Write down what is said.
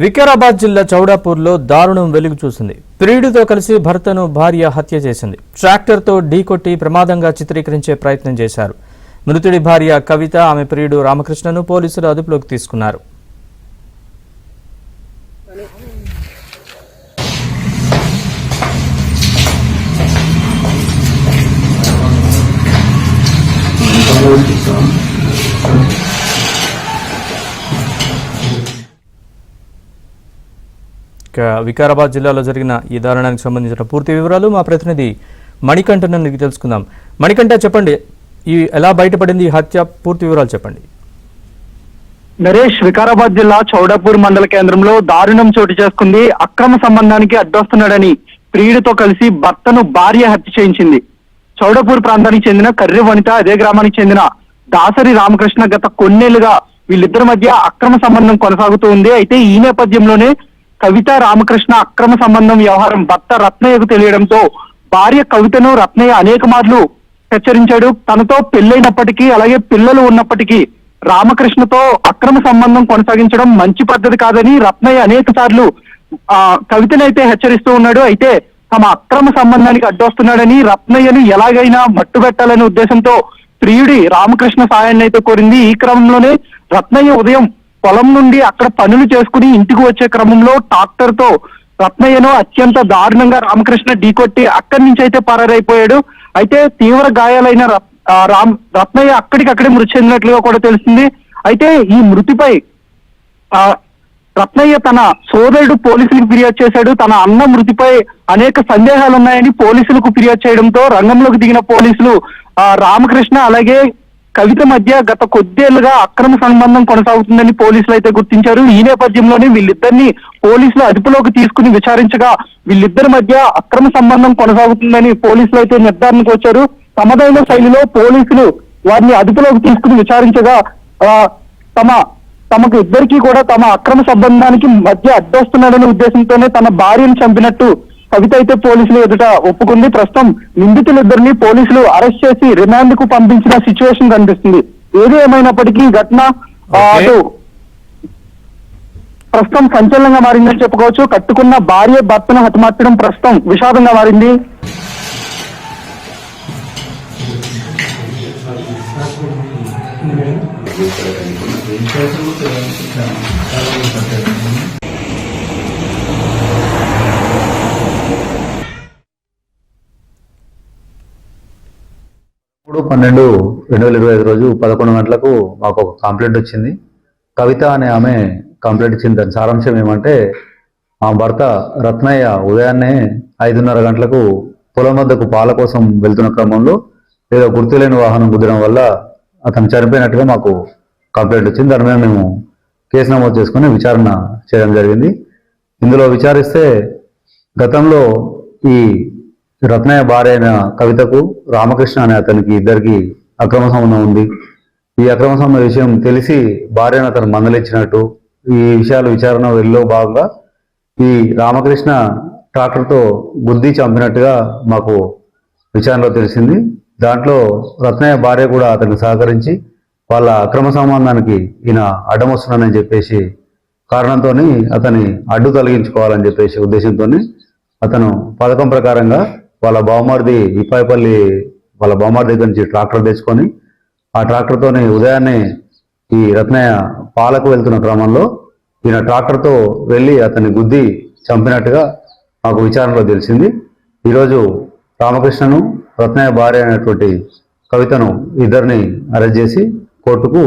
వికారాబాద్ జిల్లా చౌడాపూర్లో దారుణం వెలుగు చూసింది. ప్రియుడితో కలిసి భర్తను భార్య హత్య చేసింది. ట్రాక్టర్తో ఢీకొట్టి ప్రమాదంగా చిత్రీకరించే ప్రయత్నం చేశారు. మృతుడి భార్య కవిత, ఆమె ప్రియుడు రామకృష్ణను పోలీసులు అదుపులోకి తీసుకున్నారు. వికారాబాద్ జిల్లాలో జరిగిన ఈ దారుణానికి సంబంధించిన పూర్తి వివరాలు మా ప్రతినిధి మణికంఠ నుండి తెలుసుకుందాం. మణికంఠ, చెప్పండి, ఎలా బయటపడింది ఈ హత్య, పూర్తి వివరాలు చెప్పండి. నరేష్, వికారాబాద్ జిల్లా చౌడాపూర్ మండల కేంద్రంలో దారుణం చోటు చేసుకుంది. అక్రమ సంబంధానికి అడ్డొస్తున్నాడని ప్రియుడితో కలిసి భర్తను భార్య హత్య చేయించింది. చౌడాపూర్ ప్రాంతానికి చెందిన కర్రి వనిత, అదే గ్రామానికి చెందిన దాసరి రామకృష్ణ గత కొన్నేళ్లుగా వీళ్ళిద్దరి మధ్య అక్రమ సంబంధం కొనసాగుతూ ఉంది. అయితే ఈ నేపథ్యంలోనే కవిత, రామకృష్ణ అక్రమ సంబంధం వ్యవహారం భర్త రత్నయ్యకు తెలియడంతో భార్య కవితను రత్నయ్య అనేక మార్లు హెచ్చరించాడు. తనతో పెళ్లైనప్పటికీ, అలాగే పిల్లలు ఉన్నప్పటికీ రామకృష్ణతో అక్రమ సంబంధం కొనసాగించడం మంచి పద్ధతి కాదని రత్నయ్య అనేక సార్లు కవితనైతే హెచ్చరిస్తూ ఉన్నాడు. అయితే తమ అక్రమ సంబంధానికి అడ్డొస్తున్నాడని రత్నయ్యను ఎలాగైనా మట్టుబెట్టాలనే ఉద్దేశంతో ప్రియుడి రామకృష్ణ సాయాన్ని అయితే కోరింది. ఈ క్రమంలోనే రత్నయ్య ఉదయం పొలం నుండి అక్కడ పనులు చేసుకుని ఇంటికి వచ్చే క్రమంలో ట్రాక్టర్ తో రత్నయ్యను అత్యంత దారుణంగా రామకృష్ణ ఢీకొట్టి అక్కడి నుంచి అయితే పరారైపోయాడు. అయితే తీవ్ర గాయాలైన రత్నయ్య అక్కడికక్కడే మృతి చెందినట్లుగా కూడా తెలిసింది. అయితే ఈ మృతిపై రత్నయ్య తన సోదరుడు పోలీసులకు ఫిర్యాదు చేశాడు. తన అన్న మృతిపై అనేక సందేహాలు ఉన్నాయని పోలీసులకు ఫిర్యాదు చేయడంతో రంగంలోకి దిగిన పోలీసులు రామకృష్ణ అలాగే కవిత మధ్య గత కొద్దేళ్లుగా అక్రమ సంబంధం కొనసాగుతుందని పోలీసులు అయితే గుర్తించారు. ఈ నేపథ్యంలోనే వీళ్ళిద్దరిని పోలీసులు అదుపులోకి తీసుకుని విచారించగా వీళ్ళిద్దరి మధ్య అక్రమ సంబంధం కొనసాగుతుందని పోలీసులు అయితే నిర్ధారణకు వచ్చారు. తమదైన శైలిలో పోలీసులు వారిని అదుపులోకి తీసుకుని విచారించగా తమకు ఇద్దరికీ కూడా తమ అక్రమ సంబంధానికి మధ్య అడ్డొస్తున్నాడనే ఉద్దేశంతోనే తన భార్యను చంపినట్టు కవిత అయితే పోలీసులు ఎదుట ఒప్పుకుంది. ప్రస్తుతం నిందితులిద్దరిని పోలీసులు అరెస్ట్ చేసి రిమాండ్ కు పంపించిన సిచ్యువేషన్ కనిపిస్తుంది. ఏది ఏమైనప్పటికీ ఘటన అటు ప్రస్తుతం సంచలనంగా మారిందని చెప్పుకోవచ్చు. కట్టుకున్న భార్య భర్తను హతమార్చడం ప్రస్తుతం విషాదంగా మారింది. ఇప్పుడు 12/12/2025 రోజు 11 గంటలకు మాకు ఒక కంప్లైంట్ వచ్చింది. కవిత అనే ఆమె కంప్లైంట్ ఇచ్చింది. దాని సారాంశం ఏమంటే, ఆ భర్త రత్నయ్య ఉదయాన్నే 5:30 గంటలకు పొలం వద్దకు పాల కోసం వెళ్తున్న క్రమంలో ఏదో గుర్తులేని వాహనం గుద్దడం వల్ల అతను చనిపోయినట్టుగా మాకు కంప్లైంట్ వచ్చింది. దాని మీద మేము కేసు నమోదు చేసుకుని విచారణ చేయడం జరిగింది. ఇందులో విచారిస్తే గతంలో ఈ రత్నయ్య భార్య అయిన కవితకు రామకృష్ణ అనే అతనికి ఇద్దరికి అక్రమ సంబంధం ఉంది. ఈ అక్రమ సంబంధం విషయం తెలిసి భార్యను అతను మందలించినట్టు ఈ విషయాలు విచారణ వెళ్ళలో భాగంగా ఈ రామకృష్ణ ట్రాక్టర్తో గుద్ది చంపినట్టుగా మాకు విచారణలో తెలిసింది. దాంట్లో రత్నయ్య భార్య కూడా అతనికి సహకరించి వాళ్ళ అక్రమ సంబంధానికి ఈయన అడ్డం వస్తున్నానని చెప్పేసి కారణంతో అతని అడ్డు తొలగించుకోవాలని చెప్పేసి ఉద్దేశంతో అతను పథకం ప్రకారంగా వాళ్ళ బావమరిది ఇప్పాయిపల్లి వాళ్ళ బావమరిది దగ్గర నుంచి ట్రాక్టర్ తెచ్చుకొని ఆ ట్రాక్టర్తోనే ఉదయాన్నే ఈ రత్నయ్య పాలకు వెళ్తున్న క్రమంలో ఈయన ట్రాక్టర్తో వెళ్ళి అతన్ని గుద్ది చంపినట్టుగా మాకు విచారణలో తెలిసింది. ఈరోజు రామకృష్ణను, రత్నయ్య భార్య అయినటువంటి కవితను ఇద్దరిని అరెస్ట్ చేసి కోర్టుకు